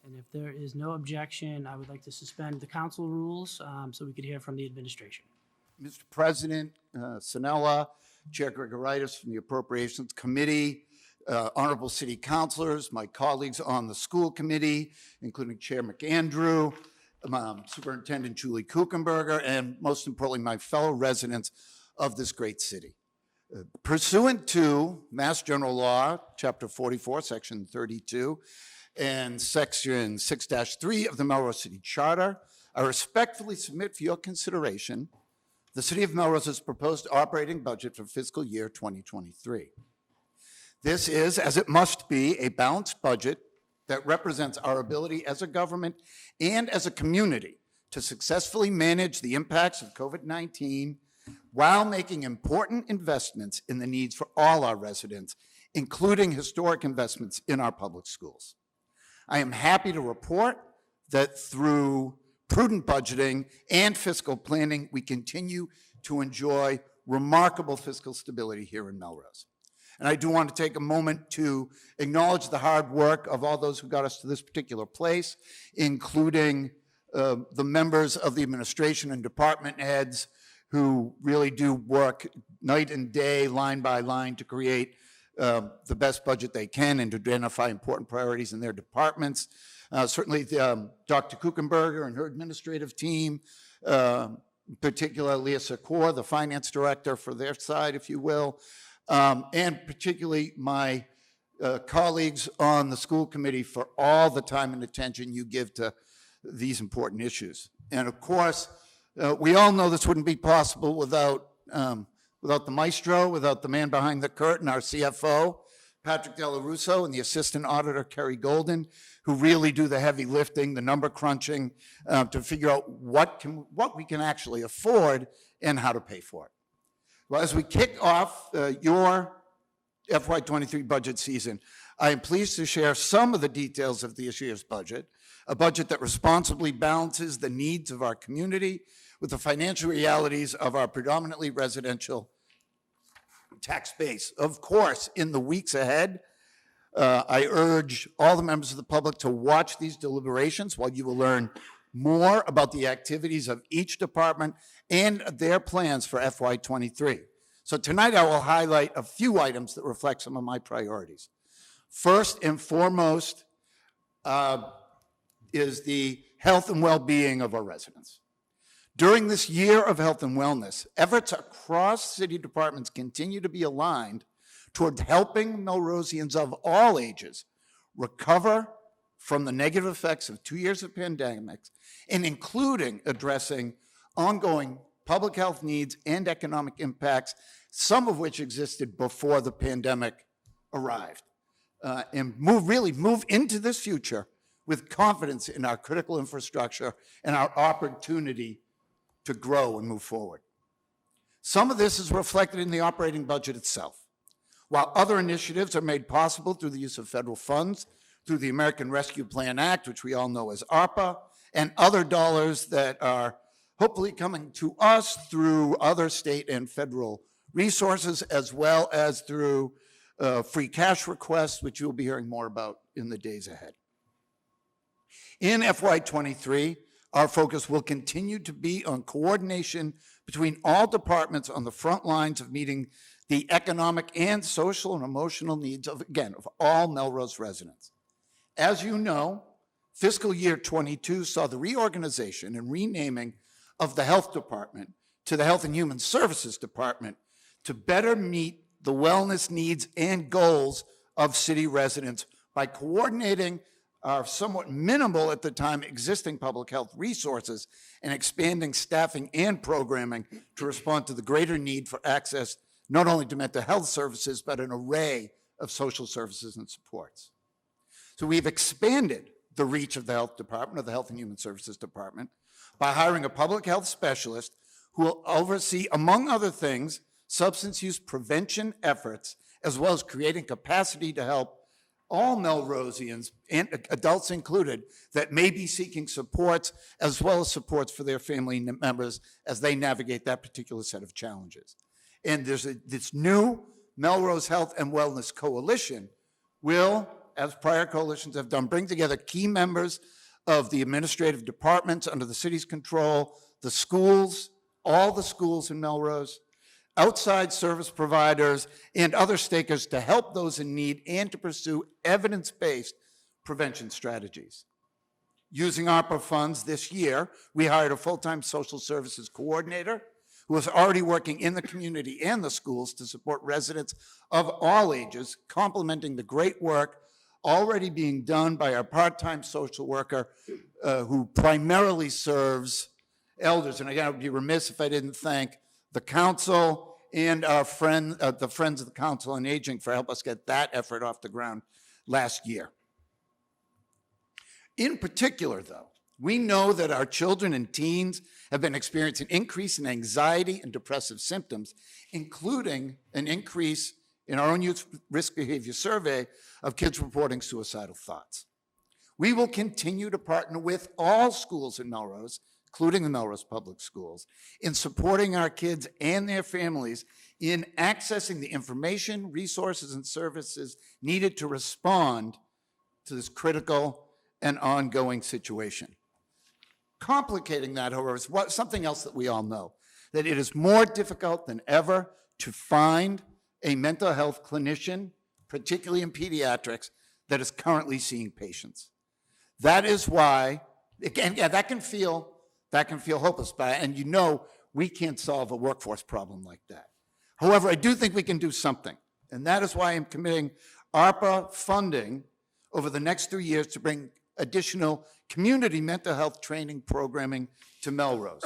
And if there is no objection, I would like to suspend the council rules so we could hear from the administration. Mr. President, Sinella, Chair Gregoritis from the Appropriations Committee, honorable city councilors, my colleagues on the school committee, including Chair McAndrew, Superintendent Julie Kuchenberger, and most importantly, my fellow residents of this great city. Pursuant to Mass General Law, Chapter 44, Section 32, and Section 6-3 of the Melrose City Charter, I respectfully submit for your consideration the City of Melrose's proposed operating budget for fiscal year 2023. This is, as it must be, a balanced budget that represents our ability as a government and as a community to successfully manage the impacts of COVID-19 while making important investments in the needs for all our residents, including historic investments in our public schools. I am happy to report that through prudent budgeting and fiscal planning, we continue to enjoy remarkable fiscal stability here in Melrose. And I do want to take a moment to acknowledge the hard work of all those who got us to this particular place, including the members of the administration and department heads who really do work night and day, line by line, to create the best budget they can and to identify important priorities in their departments. Certainly Dr. Kuchenberger and her administrative team, particularly Leah Secor, the finance director for their side, if you will, and particularly my colleagues on the school committee for all the time and attention you give to these important issues. And of course, we all know this wouldn't be possible without the maestro, without the man behind the curtain, our CFO, Patrick Della Russo, and the assistant auditor, Kerry Golden, who really do the heavy lifting, the number crunching, to figure out what we can actually afford and how to pay for it. Well, as we kick off your FY23 budget season, I am pleased to share some of the details of this year's budget, a budget that responsibly balances the needs of our community with the financial realities of our predominantly residential tax base. Of course, in the weeks ahead, I urge all the members of the public to watch these deliberations while you will learn more about the activities of each department and their plans for FY23. So tonight I will highlight a few items that reflect some of my priorities. First and foremost is the health and well-being of our residents. During this year of health and wellness, efforts across city departments continue to be aligned toward helping Melrosians of all ages recover from the negative effects of 2 years of pandemics, and including addressing ongoing public health needs and economic impacts, some of which existed before the pandemic arrived, and move into this future with confidence in our critical infrastructure and our opportunity to grow and move forward. Some of this is reflected in the operating budget itself, while other initiatives are made possible through the use of federal funds, through the American Rescue Plan Act, which we all know as ARPA, and other dollars that are hopefully coming to us through other state and federal resources, as well as through free cash requests, which you'll be hearing more about in the days ahead. In FY23, our focus will continue to be on coordination between all departments on the front lines of meeting the economic and social and emotional needs of all Melrose residents. As you know, fiscal year 22 saw the reorganization and renaming of the Health Department to the Health and Human Services Department to better meet the wellness needs and goals of city residents by coordinating our somewhat minimal at the time existing public health resources and expanding staffing and programming to respond to the greater need for access not only to mental health services, but an array of social services and supports. So we've expanded the reach of the Health Department, or the Health and Human Services Department, by hiring a public health specialist who will oversee, among other things, substance use prevention efforts, as well as creating capacity to help all Melrosians, and adults included, that may be seeking supports, as well as supports for their family members as they navigate that particular set of challenges. And there's this new Melrose Health and Wellness Coalition will as prior coalitions have done, bring together key members of the administrative departments under the city's control, the schools, all the schools in Melrose, outside service providers, and other stakers to help those in need and to pursue evidence-based prevention strategies. Using ARPA funds this year, we hired a full-time social services coordinator who is already working in the community and the schools to support residents of all ages, complementing the great work already being done by our part-time social worker who primarily serves elders. And again, I would be remiss if I didn't thank the council and our the Friends of the Council on Aging for helping us get that effort off the ground last year. In particular, though, we know that our children and teens have been experiencing an increase in anxiety and depressive symptoms, including an increase in our own youth risk behavior survey of kids reporting suicidal thoughts. We will continue to partner with all schools in Melrose, including the Melrose Public Schools, in supporting our kids and their families in accessing the information, resources, and services needed to respond to this critical and ongoing situation. Complicating that, however, is something else that we all know, that it is more difficult than ever to find a mental health clinician, particularly in pediatrics, that is currently seeing patients. That is why, again, yeah, that can feel hopeless, and you know we can't solve a workforce problem like that. However, I do think we can do something, and that is why I'm committing ARPA funding over the next 3 years to bring additional community mental health training programming to Melrose,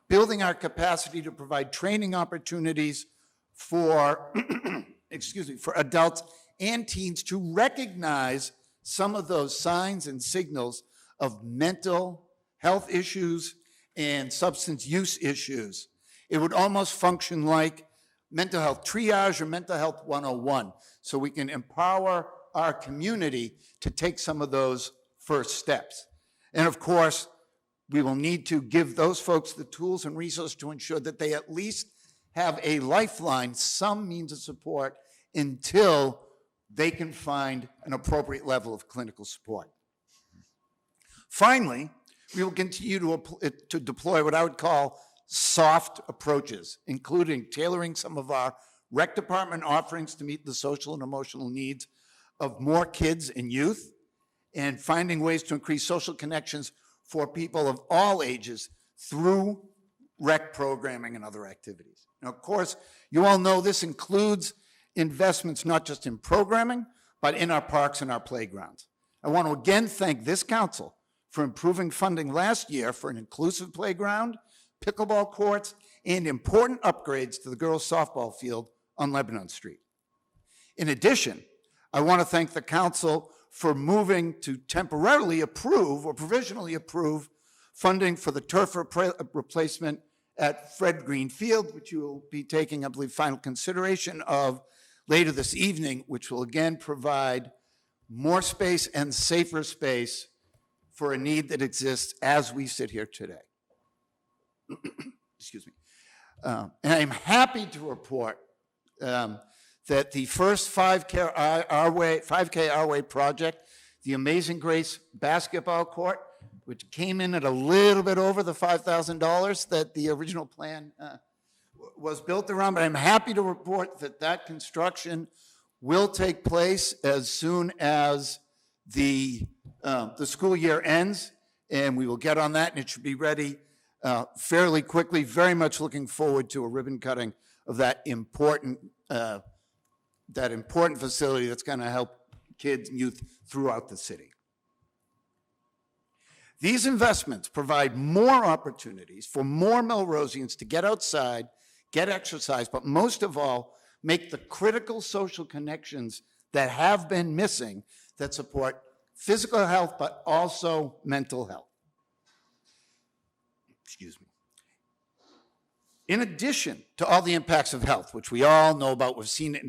building our capacity to provide training opportunities for, for adults and teens to recognize some of those signs and signals of mental health issues and substance use issues. It would almost function like mental health triage or mental health 101, so we can empower our community to take some of those first steps. And of course, we will need to give those folks the tools and resources to ensure that they at least have a lifeline, some means of support, until they can find an appropriate level of clinical support. Finally, we will continue to deploy what I would call soft approaches, including tailoring some of our rec department offerings to meet the social and emotional needs of more kids and youth, and finding ways to increase social connections for people of all ages through rec programming and other activities. Now, of course, you all know this includes investments not just in programming, but in our parks and our playgrounds. I want to again thank this council for improving funding last year for an inclusive playground, pickleball courts, and important upgrades to the girls' softball field on Lebanon Street. In addition, I want to thank the council for moving to temporarily approve or provisionally approve funding for the turf replacement at Fred Green Field, which you will be taking, I believe, final consideration of later this evening, which will again provide more space and safer space for a need that exists as we sit here today. Excuse me. And I'm happy to report that the first 5K Our Way project, the Amazing Grace basketball court, which came in at a little bit over the $5,000 that the original plan was built around, but I'm happy to report that that construction will take place as soon as the school year ends, and we will get on that, and it should be ready fairly quickly. Very much looking forward to a ribbon cutting of that important facility that's going to help kids and youth throughout the city. These investments provide more opportunities for more Melrosians to get outside, get exercise, but most of all, make the critical social connections that have been missing that support physical health, but also mental health. Excuse me. In addition to all the impacts of health, which we all know about, we've seen it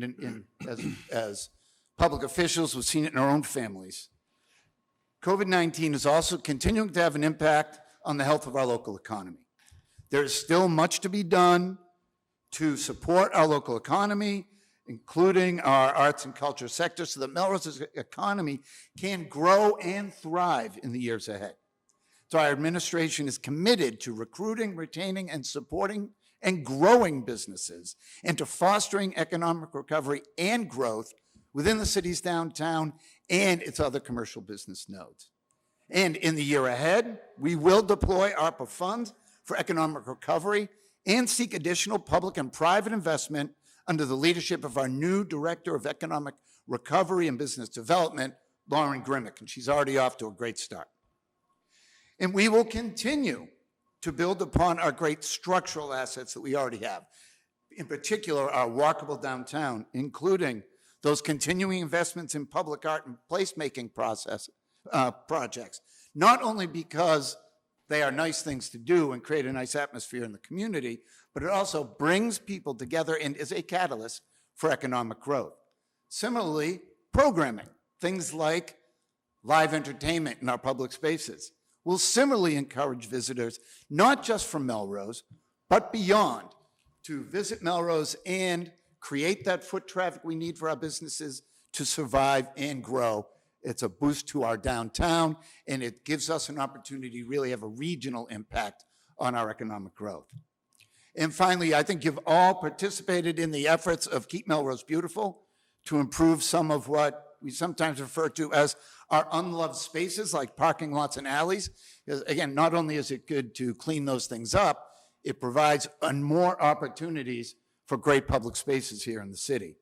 as public officials, we've seen it in our own families, COVID-19 is also continuing to have an impact on the health of our local economy. There is still much to be done to support our local economy including our arts and culture sector, so that Melrose's economy can grow and thrive in the years ahead. So our administration is committed to recruiting, retaining, and supporting and growing businesses, and to fostering economic recovery and growth within the city's downtown and its other commercial business nodes. And in the year ahead, we will deploy ARPA funds for economic recovery and seek additional public and private investment under the leadership of our new Director of Economic Recovery and Business Development, Lauren Grimmick, and she's already off to a great start. And we will continue to build upon our great structural assets that we already have, in particular our walkable downtown, including those continuing investments in public art and placemaking projects, not only because they are nice things to do and create a nice atmosphere in the community, but it also brings people together and is a catalyst for economic growth. Similarly, programming, things like live entertainment in our public spaces, will similarly encourage visitors, not just from Melrose, but beyond, to visit Melrose and create that foot traffic we need for our businesses to survive and grow. It's a boost to our downtown, and it gives us an opportunity to really have a regional impact on our economic growth. And finally, I think you've all participated in the efforts of Keep Melrose Beautiful to improve some of what we sometimes refer to as our unloved spaces, like parking lots and alleys. Because again, not only is it good to clean those things up, it provides more opportunities for great public spaces here in the city.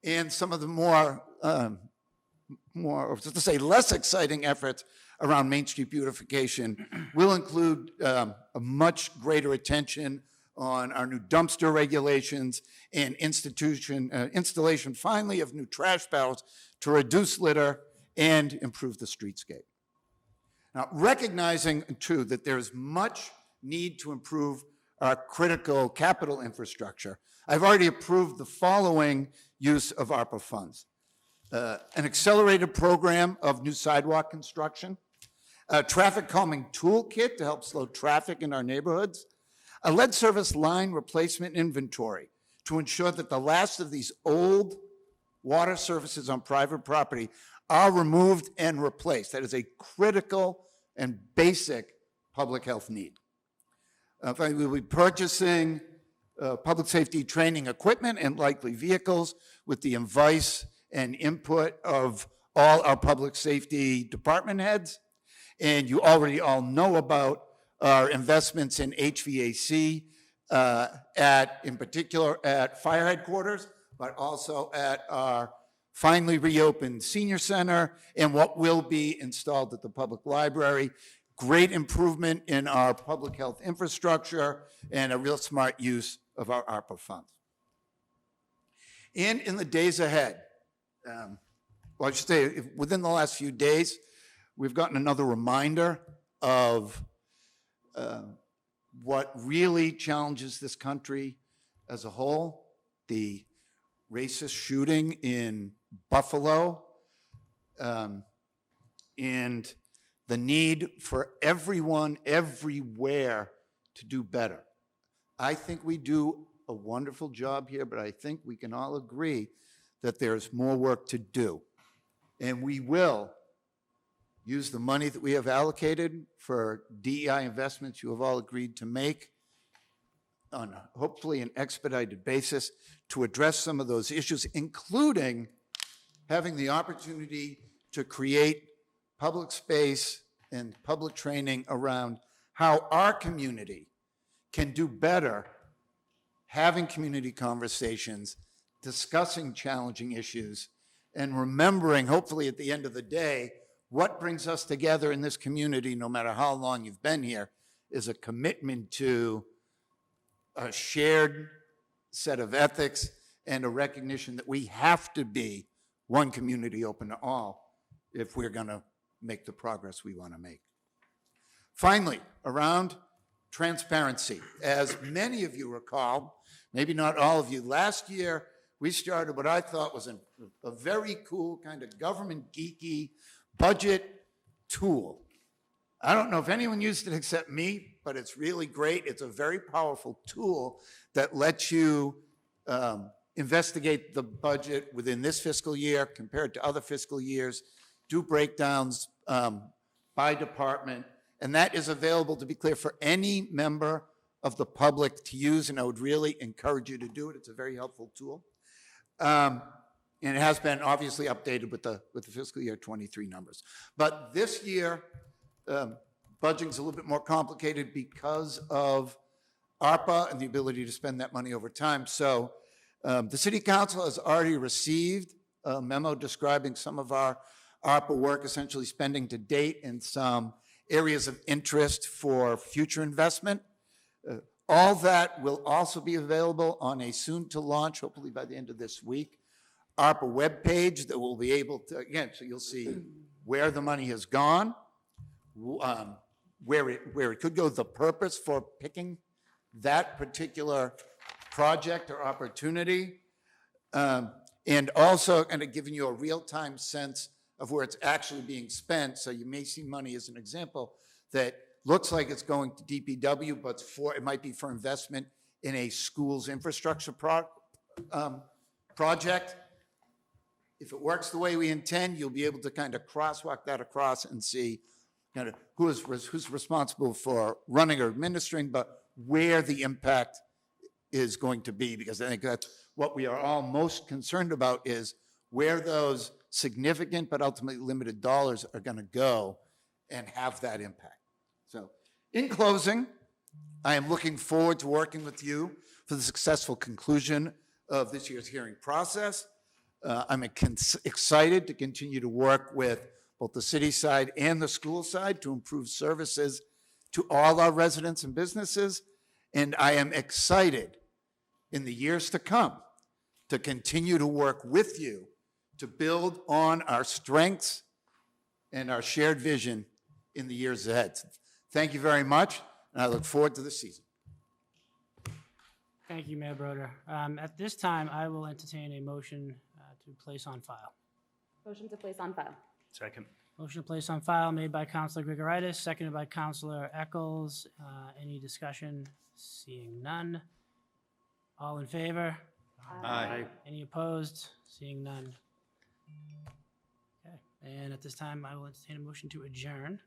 And some of the less exciting efforts around Main Street beautification will include a much greater attention on our new dumpster regulations and installation, finally, of new trash barrels to reduce litter and improve the streetscape. Now, recognizing, too, that there is much need to improve our critical capital infrastructure, I've already approved the following use of ARPA funds. An accelerated program of new sidewalk construction, a traffic calming toolkit to help slow traffic in our neighborhoods, a lead service line replacement inventory to ensure that the last of these old water services on private property are removed and replaced. That is a critical and basic public health need. Finally, we'll be purchasing public safety training equipment and likely vehicles with the advice and input of all our public safety department heads. And you already all know about our investments in HVAC, in particular at fire headquarters, but also at our finally reopened senior center and what will be installed at the public library. Great improvement in our public health infrastructure and a real smart use of our ARPA funds. And in the days ahead, well, I should say within the last few days, we've gotten another reminder of what really challenges this country as a whole, the racist shooting in Buffalo, and the need for everyone, everywhere to do better. I think we do a wonderful job here, but I think we can all agree that there's more work to do. And we will use the money that we have allocated for DEI investments you have all agreed to make on hopefully an expedited basis to address some of those issues, including having the opportunity to create public space and public training around how our community can do better having community conversations, discussing challenging issues, and remembering, hopefully at the end of the day, what brings us together in this community, no matter how long you've been here, is a commitment to a shared set of ethics and a recognition that we have to be one community open to all if we're going to make the progress we want to make. Finally, around transparency. As many of you recall, maybe not all of you, last year we started what I thought was a very cool kind of government geeky budget tool. I don't know if anyone used it except me, but it's really great. It's a very powerful tool that lets you investigate the budget within this fiscal year compared to other fiscal years, do breakdowns by department, and that is available, to be clear, for any member of the public to use, and I would really encourage you to do it. It's a very helpful tool. And it has been obviously updated with the fiscal year 23 numbers. But this year, budgeting's a little bit more complicated because of ARPA and the ability to spend that money over time. So the City Council has already received a memo describing some of our ARPA work, essentially spending to date, and some areas of interest for future investment. All that will also be available on a soon-to-launch, hopefully by the end of this week, ARPA webpage that will be able to, again, so you'll see where the money has gone, where it could go, the purpose for picking that particular project or opportunity, and also kind of giving you a real-time sense of where it's actually being spent. So you may see money, as an example, that looks like it's going to DPW, but it might be for investment in a school's infrastructure project. If it works the way we intend, you'll be able to kind of crosswalk that across and see kind of who's responsible for running or administering, but where the impact is going to be, because I think that's what we are all most concerned about, is where those significant but ultimately limited dollars are going to go and have that impact. So in closing, I am looking forward to working with you for the successful conclusion of this year's hearing process. I'm excited to continue to work with both the city side and the school side to improve services to all our residents and businesses. And I am excited in the years to come to continue to work with you to build on our strengths and our shared vision in the years ahead. Thank you very much, and I look forward to the season. Thank you, Mayor Brodeur. At this time, I will entertain a motion to place on file. Motion to place on file. Second. Motion to place on file made by Councilor Grigoritis, seconded by Councilor Eccles. Any discussion? Seeing none. All in favor? Aye. Any opposed? Seeing none. Okay. And at this time, I will entertain a motion to adjourn.